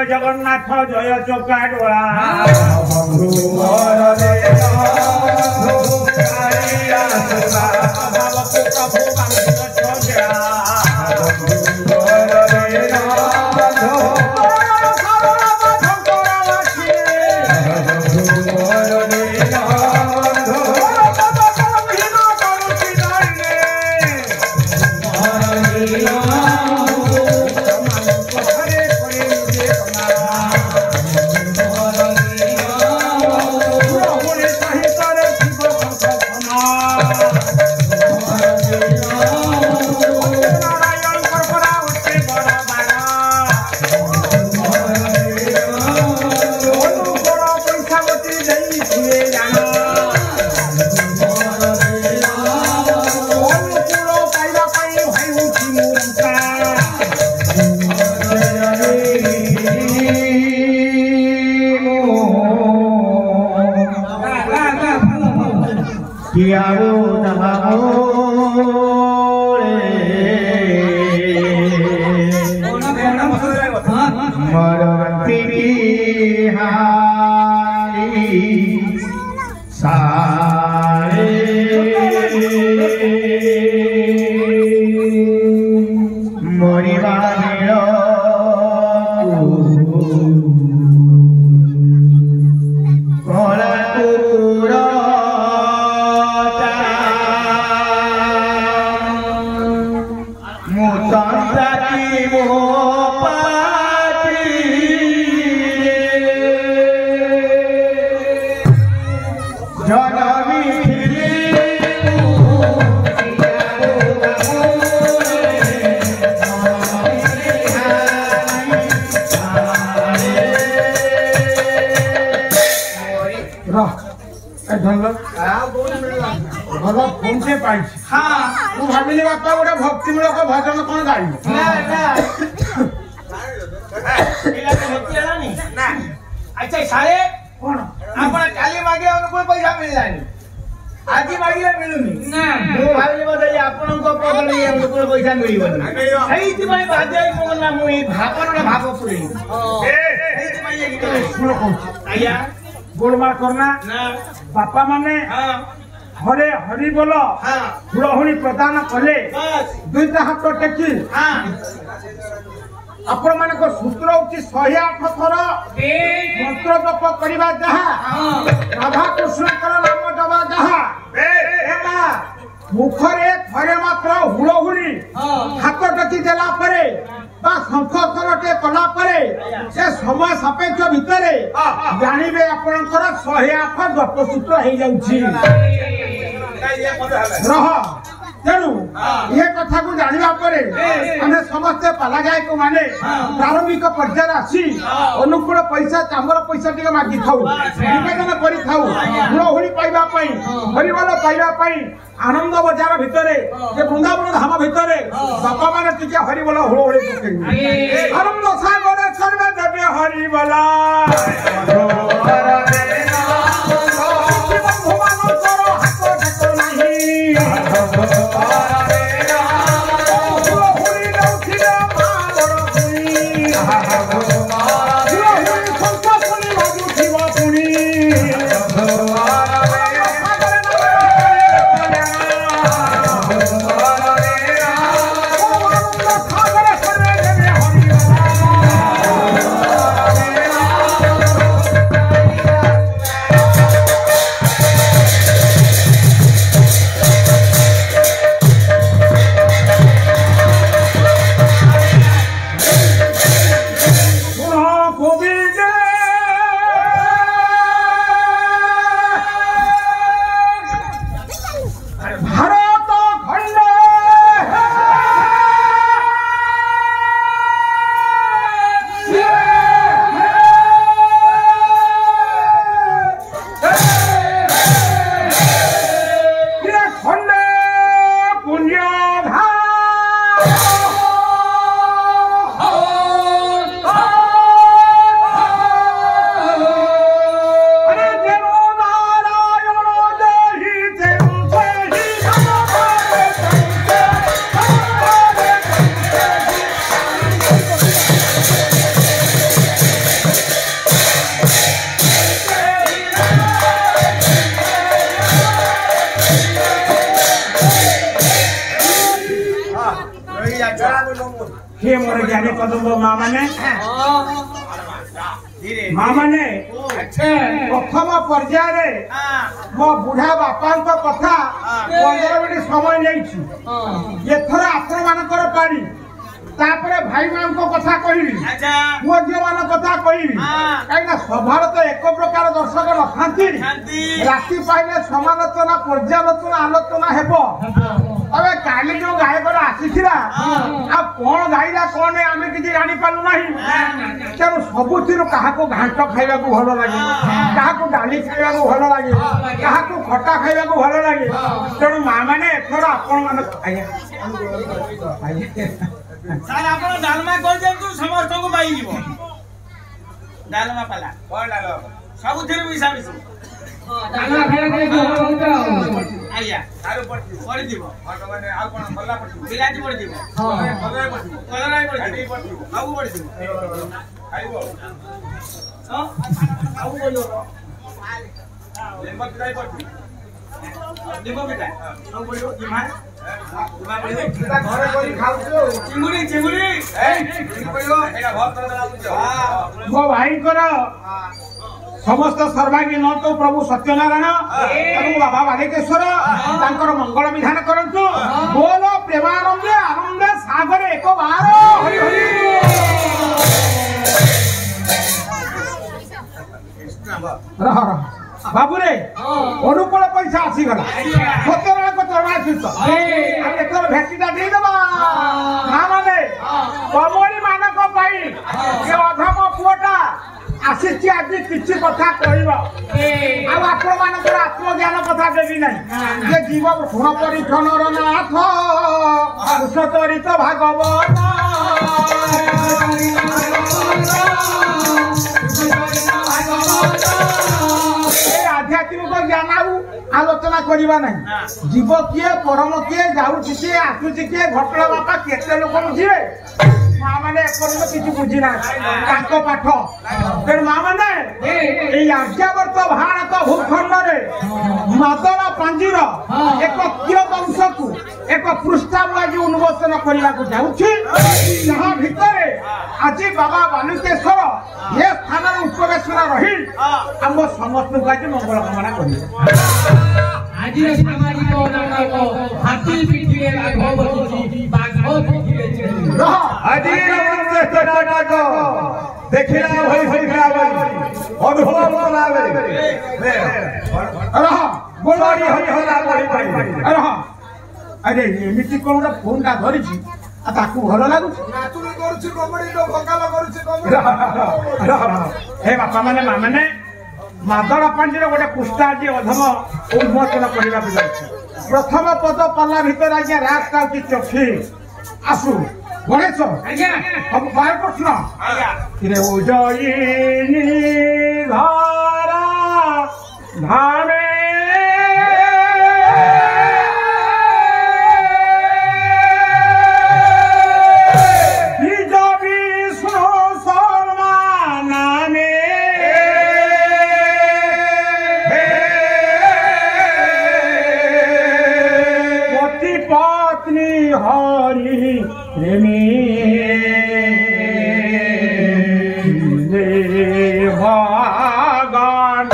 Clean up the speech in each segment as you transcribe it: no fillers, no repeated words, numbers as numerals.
जगन्नाथ जय चकाडोला भक्तिमूलक भजन कौन गाई अच्छा सारे आपण काली मागे अनुकूल पैसा मिळलानी आजी मागिले मिळुनी मु भाबिले बदे आपण को पदले अनुकूल पैसा मिळिबनी एइति भाई बाजे कोना मु ई भापनडा भाप पुरे एइति भाई एक आया गोलमाल करना बापा माने हरे हरि बोल हुड़हुड़ी प्रदान कले दुईटा हाथ टेकी आपण मान सूत्र होची 108 थर मंत्र जप करवा जहा राधा कृष्ण नाम दबा जहा मुखरे थरे मात्र हुड़हुड़ी हाथ टेकी देला परे बा शंख करटे कला परे से समय सापेक्ष भितरे जानिबे आपनकर 108 जप सूत्र हे जाउची रह तेणु ये कथा को जानिबा परे आमे समस्त पाला गायक माने प्रारंभिक पर्यायर आसी अनुकूल पैसा चामर पैसा टिके मागी खाऊ निवेदन करि खाऊ हुड़हुड़ी पाइबा पई हरिबल पाइबा पई आनंद बजार भितरे जे वृंदावन धाम भितरे बापा माने टिके हरिबल हुड़हुड़ी पकेई आनंद सागर सर्व देवे हरिबल जाने कदम माँ माने धीरे माँ माने अच्छे प्रथम पर्याय मो बुढ़ा बापा कथा 15 मिनिट समय नहीं एथर आपण मानकर पाड़ी तापरे भाई मान को कथा कहबी अच्छा पुओ झियो मान कथा कहबी कहीं सभार तो एक प्रकार दर्शक नथांती राति पाइले समालोचना पर्यालोचना आलोचना हेबो अबे काली जो गायकर आसीथिला आ कोन गाइला कोन आमे किछि जानि पालु नाही तेनु सबुथिरु काहाको घांट खाइबा को भलो लागे काहाको डाली खाइबा को भलो लागे काहाको खट्टा खाइबा को भलो लागे तेनु मा माने एथर आपण मान सार आपण डालमा कर देंतु समस्त को पाई जीवो डालमा पाला कोन डालो सबुथिरु मिसा मिसी डालमा खाइला के आया सारू पड़ी दिबो माने आ कोन भल्ला पड़ी बिलाती पड़ी दिबो भल्ला पड़ी कलराई पड़ी दिबो आबू पड़ी दिबो खाइबो हां आबू बोलो लेम्बा बिलाई पड़ी दिबो बेटा हम बोलो दिमा घरे कोई खाउछो चिंगुड़ी चिंगुड़ी ए चिंगुड़ी एटा बहुत तरह मो भाई कर समस्त सर्वांगी न तो प्रभु सत्यनारायण और बाबा बालिकेश्वर तांकर मंगल विधान करंतु बोलो प्रेमानंदे आनंद सागर एक बार हरि हरि रह रह बाबू रे अनुकूल पैसा आसी गला सत्यनारायण को चरणा चित्त आ एकर भेटीटा दे दबा ना माने कमरी मानक पाई ए अधम पुओटा आसीची आज किछि कथा कहबो आ आपण मानकर आत्मज्ञान कथा देबी नाही जे जीव गुण परिक्षणर नाथ कुशतरित भागवत आध्यात्मिक ज्ञान आलोचना करवा नहीं जीव किए परम किए जाऊँगी किए आसुची किए घटना बापा केते लोक बुझे माँ मैंने किसी बुझी ना पाठ तेणु माँ मैंने आर्यावर्त भारत भूखंड मदन पांजीर एक कियवंश को एक पृष्ठाव आज उन्मोचन करने को जाऊँगी जहाँ भितर आज बाबा बालुकेश्वर ये स्थान उपवेशन रही आम समस्त को आज मंगल कामना कर आज सामाजिक हाथी पिठिए लाघव बसिछि बाघ पिठिए चढ़ि আজি নাটক দেখিলা ভই ভইলা অনুভব কলাবে রহ গোলড়ি হই হলা বড়ি রহ আরে এমিতি কোনটা ফোনটা ধরিছি आ ताकू भलो लागुछ नाचुनी करूछि कमेडी तो भकाल करूछि कमेडी हे बापा माने माने मादर पांजीर गोटे पुष्टाजी अधम उन्मोचन करबा के जाछि प्रथम पद पल्ला भीतर आज्ञा रात का की चक्षी आसु गणेश आज्ञा हम बाय प्रश्न आया रे उजयिनी धारा धामे हरि प्रेमी भगना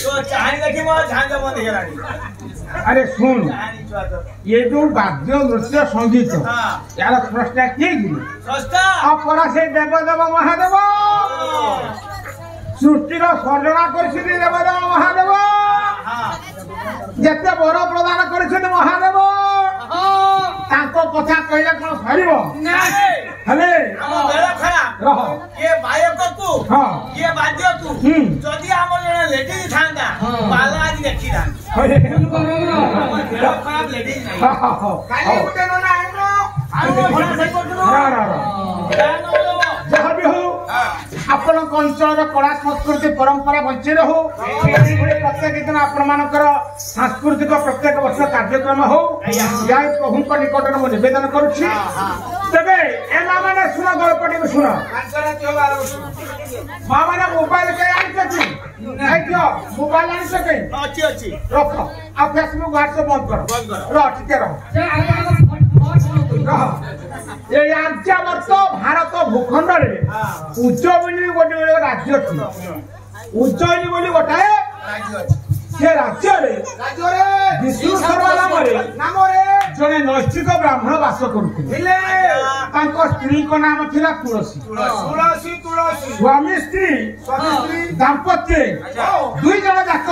तो चाहनी देखी मैं झांझ बंद हेलानी अरे सुन चाहनी छुआ तो ये जो वाद्य नृत्य संगीत यार स्रष्टा किए सस्ता अपरा से देवदेव महादेव सृष्टिर सर्जना कर देवदेव महादेव जिते वर प्रदान कर महादेव तांको कथा कहले कौन सरिबो हेले हम बेला खराब रह ये बायक तू हां ये बाद्य तू जदी हमर जने लेडीज थांदा बाला आज देखी दा बेला खराब लेडीज नहीं काली गुटे न ना आइनो भला सही करदो जहाँ भी हो आपण अंचल कला संस्कृति परंपरा बंची रहू प्रत्येक दिन आपण सांस्कृतिक प्रत्येक वर्ष कार्यक्रम हो या प्रभु निकट में निवेदन करुच्छी तेरे ए माँ मैंने सुना गल्पटी को सुना माँ मैंने मोबाइल के मोबाइल आनी सके रख आ फेसबुक व्हाट्सएप बंद कर रह ठीक रह ये आर्यावर्त भारत भूखंड उज्जयिनी गोटे राज्य थी उज्जयिनी बोली गोटाए से राज्य विष्णु शर्मा नाम जड़े नैष्ठिक ब्राह्मण बास करुले स्त्री को नाम थिला तुलसी स्वामी स्त्री दाम्पत्य दुई जन जाक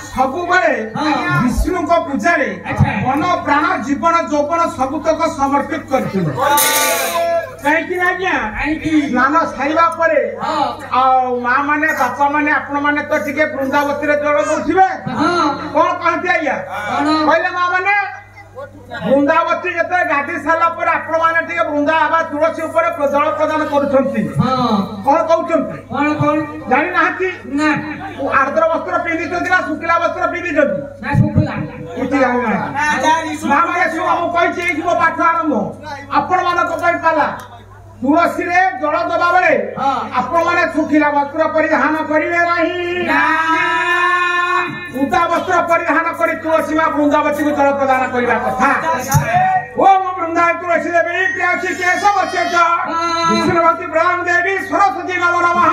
सबु विष्णु को पूजा मन प्राण जीवन यौवन सबुतक समर्पित करथिले कहीं स्नान सारा माँ मैंने बापा मैंने आपण मैंने तो टे वृंदावती जल दौथे कौन कहती आज्ञा कहले माँ मैंने वृंदावती जिते गाधी सारा आपण मैंने वृंदा आवा तुलसी जल प्रदान करुँच कौन कहते जानी ना आर्द्र वस्त्र पिंधि ना शुक्ला वस्त्र पिंधि माँ मैंने शुभ पाठ आरंभ आपण मान पाला तुलसी रे जल दबा बेले आपण माने सुखिला वस्त्र परिधान करिवे नहीं उता वस्त्र परिधान करी तुलसी मां वृंदावती को जल प्रदान करिवा कथा ओम वृंदावती तुलसी देवी प्रियासी केशव चेता विष्णुवती ब्रह्म देवी सरस्वती नमो नमः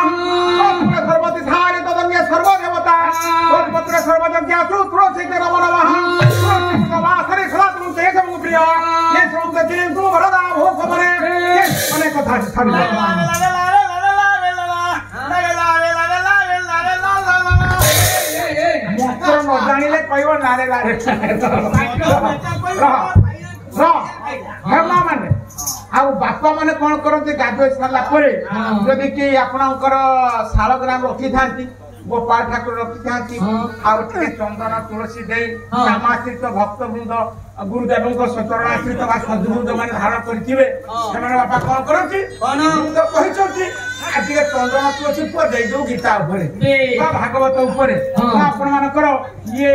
सर्वति धारि तदंगे सर्व देवता पत्र सर्वज्ञ तुलसी के नमो नमः तुलसी वासरे सदा तुम तेज प्रिय ये श्रोत दिन तुम वरदा हो खबरे अनेक कथा छाड़ी मकर न जानिले कहबो नारे लारे हेमा माने आ बापा माने कोन करते गाधोई सारला परे जदि कि आपनकर शालग्राम रखी थांती गोपाल ठाकुर रखी थांती आ चंदन तुलसी दे नामाश्रित भक्त वृंद गुरुदेव सचरणाश्रित सद्गुरुद मान धारण करथिबे सेमाने बापा कोन करथि तो कहिसथि आज चंदन तुलसी पर दे जो गीता ऊपर भागवत ऊपर आपण मानकर ये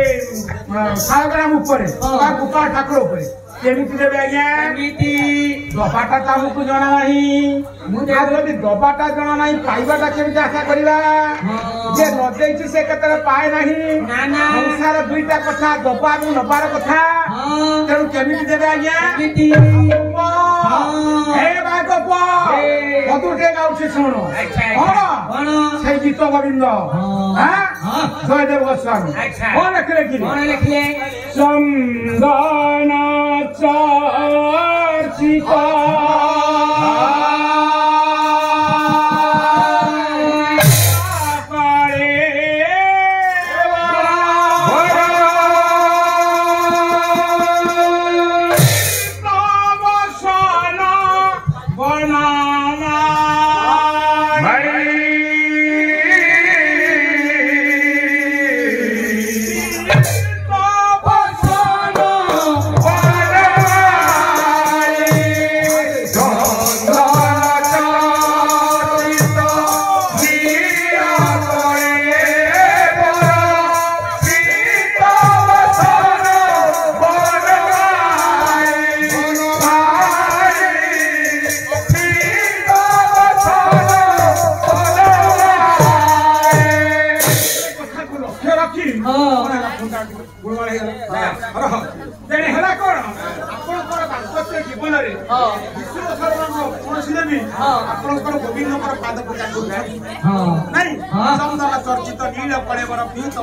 शालग्राम ऊपर गोपाल ठाकुर ऊपर केमिति देबे आज्ञा दबाटा तामको जना नाही जदि दबाटा जना नाही पाइबाटा केमिति आशा करिबा जे न देछि से केतरे पाए नाही संसार दुईटा कथा दबा न नबार कथा तेणु केमिति देबे आज्ञा हे भागवत मधुटे गाउछि सुनो से गीत गोविंद जयदेव गोस्वामी कौन लिखले चंदन चर्चिता କୌଣସି ଦେବି ଆପଣଙ୍କର ଗୋବିନ୍ଦଙ୍କର ପାଦ ପୂଜା କରୁଛନ୍ତି ନାଇଁ ଚନ୍ଦନ ଚର୍ଚ୍ଚିତ ନୀଳ କଳେବର ପୀତ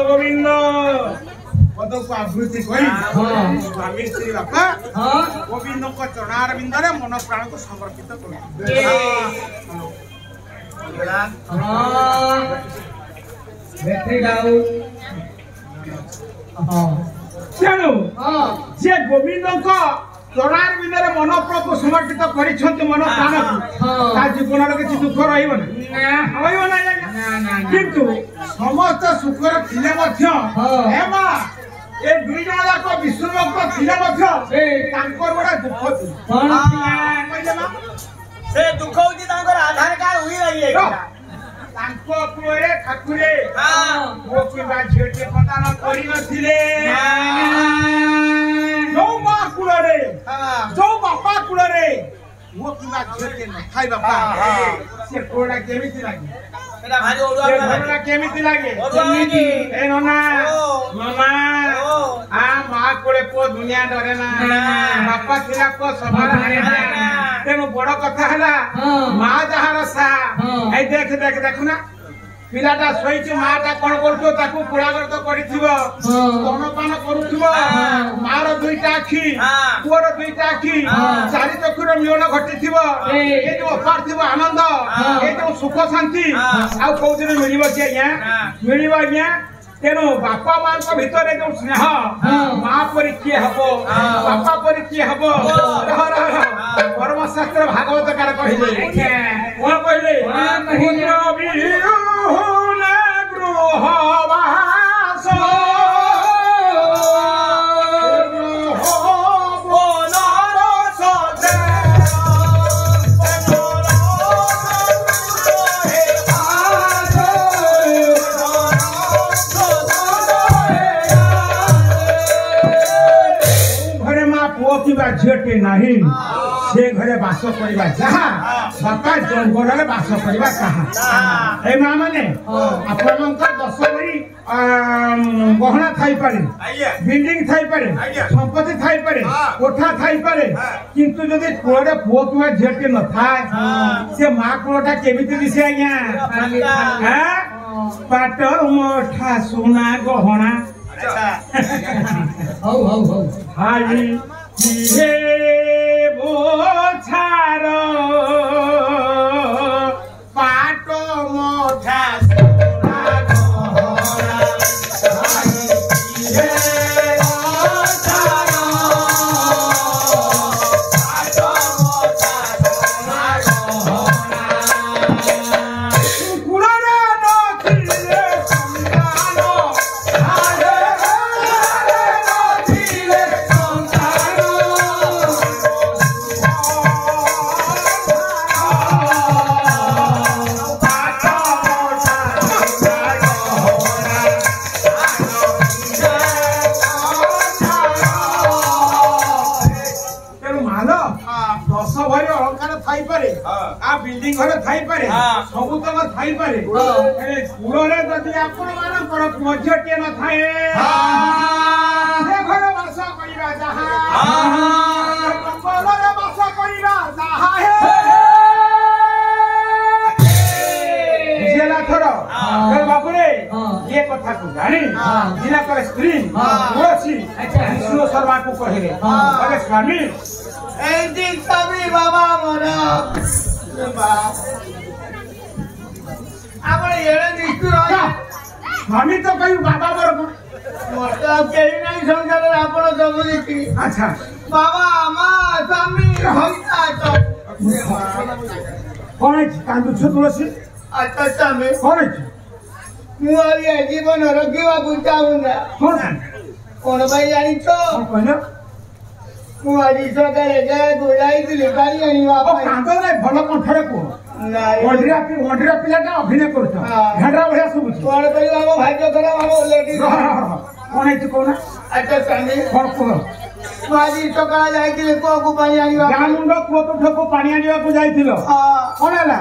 ଗୋବିନ୍ଦ ପଦକୁ ଆବୃତ୍ତି କରି ସ୍ୱାମୀ ସ୍ତ୍ରୀ ବାପା ଗୋବିନ୍ଦଙ୍କ ଚରଣାର ବିନ୍ଦରେ ମନ ପ୍ରାଣକୁ ସମର୍ପିତ କରୁ ତେଣୁ ସେ ଗୋବିନ୍ଦଙ୍କ ଚରଣାର ବିନ୍ଦରେ ମନ ପ୍ରାଣକୁ ସମର୍ପିତ କରିଛନ୍ତି ମନ ପ୍ରାଣକୁ ତା ଜୀବନରେ କିଛି ଦୁଃଖ ରହିବ ରହିବ ନାହିଁ କିନ୍ତୁ ସମସ୍ତ ସୁଖରେ ଥିଲେ ମଧ୍ୟ ଏ ଦୁଇ ଜଣ ଯାକ ବିଷ୍ଣୁ ଭକ୍ତ ଥିଲେ ମଧ୍ୟ ତାଙ୍କର ଗୋଟେ ଦୁଃଖ ସେ ଦୁଃଖ ହଉଛି ତାଙ୍କର ଆଧାର କାର୍ଡ ଉଇ ରହିଯାଇଛି ତାଙ୍କ ପୁଅରେ ଠାକୁରେ ପୁଅ କିମ୍ବା ଝିଅଟିଏ ପ୍ରଦାନ କରିନଥିଲେ ଯୋଉ ମା କୂଳରେ ଯୋଉ ବାପା କୂଳରେ ପୁଅ କିମ୍ବା ଝିଅଟିଏ ନଥାଏ ବାପା ସେ ପୁଅଟା କେମିତି ଲାଗେ କେମିତି ଲାଗେ ଏ ନନା ମାମା ମା କୋଳେ ପୁଅ ଦୁନିଆ ଡରେ ନା ବାପା ଥିଲା ପୁଅ ସଭାର ହାରେ ନା ତେଣୁ ବଡ କଥା ହେଲା ମା ଯାହାର ସା ଏଇ ଦେଖୁନା ପିଲାଟା ଶୋଇଛି ମା ଟା କଣ କରୁଥିବ ତାକୁ ପୁଳାଗତ କରିଥିବ ସ୍ତନପାନ କରୁଥିବ ମାର ଦୁଇଟା ଆଖି ପୁଅର ଦୁଇଟା ଆଖି ଚାରି ଚକ୍ଷୁର ମିଳନ ଘଟିଥିବ ଏ ଯୋଉ ଅପାର ଥିବ ଆନନ୍ଦ ଏ ଯୋଉ ସୁଖ ଶାନ୍ତି ଆଉ କୋଉଦିନ ମିଳିବ କି ଆଜ୍ଞା ମିଳିବ ଆଜ୍ଞା ତେଣୁ ବାପା ମାଙ୍କ ଭିତରେ ଯୋଉ ସ୍ନେହ ମା ପରି କିଏ ହବ ବାପା ପରି କିଏ ହବ ପରମଶାସ୍ତ୍ର ଭାଗବତ କାର କହିଲେ କଣ କହିଲେ ଗୃହବାସ किबा झियटे नाही से घरे बास करिबा जहा बापा जंगल बास करिबा कहा ए मां माने आपनकर 10 भरी गहना थाई पारे बिल्डिंग थाई पारे संपत्ति थाई पारे कोठा थाई पारे किंतु जदि कोडे पुओ किबा झियटे न थाए से मां कोटा केमिति दिसे आज्ञा हां पाट मोठा सोना गहना हौ हौ हौ हाली हे बोछार पाट मोठा सोना गहना हे बोछार पाट मोठा सोना गहना कुकुररे नथिले संतान हारे नथिले बिल्डिंग घरे थाई पारे सबु तक थाई पारे कूଳରେ जदि आपण मानकर मध्यटिए न थाए से घरे वास करिबा जहा जंगलरे वास करिबा जहा हे बुझेला थोर बाबुरे ये कथा को जानी दिनाकर स्त्री तुलसी विष्णु शर्मा को कहिले अरे स्वामी एंटी तभी बाबा मोरा आपण येणे निष्ठुर स्वामी तो कहीं बाबा मोर ମତେ ଆଉ କେହି ନାହିଁ ସଂସାରରେ ଆପଣ ସବୁ କିଛି ଆଚ୍ଛା ବାବା ମା ସ୍ୱାମୀ ହଇତା କଣ ହେଇଛି କାନ୍ଦୁଛ ତୁଳସୀ ଆଚ୍ଛା ସ୍ୱାମୀ କଣ ହେଇଛି ମୁଁ ଆଉ ଏ ଜୀବନ ରଖିବାକୁ ଚାହୁଁନା କଣ କଣ ପାଇଁ ଜାଣିଛ କଣ କହିଲ ମୁଁ ଆଜି ସକାଳେ ଗାଁକୁ ଯାଇଥିଲି ଗାଡ଼ି ଆଣିବା ପାଇଁ କାନ୍ଦ ନାହିଁ ଭଲ କଣ୍ଠରେ କୁହ ନାଇଁ ଅଣ୍ଡିରା ପିଲାଟା ଅଭିନୟ କରୁଛ ଝାଡା ଭଳିଆ ଶୁଭୁଛି କଣ କରିବ ଆମ ଭାଗ୍ୟ ଖରାପ ଆମ ଲେଡିଜ କଣ ହେଇଛି କହୁନ ଆଚ୍ଛା ସ୍ୱାମୀ କଣ କୁହ ମୁଁ ଆଜି ସକାଳେ ଯାଇଥିଲି କୂଅକୁ ପାଣି ଆଣିବା ଗାଁ ମୁଣ୍ଡ କୂଅ ତୁଠକୁ ପାଣି ଆଣିବାକୁ ଯାଇଥିଲ କଣ ହେଲା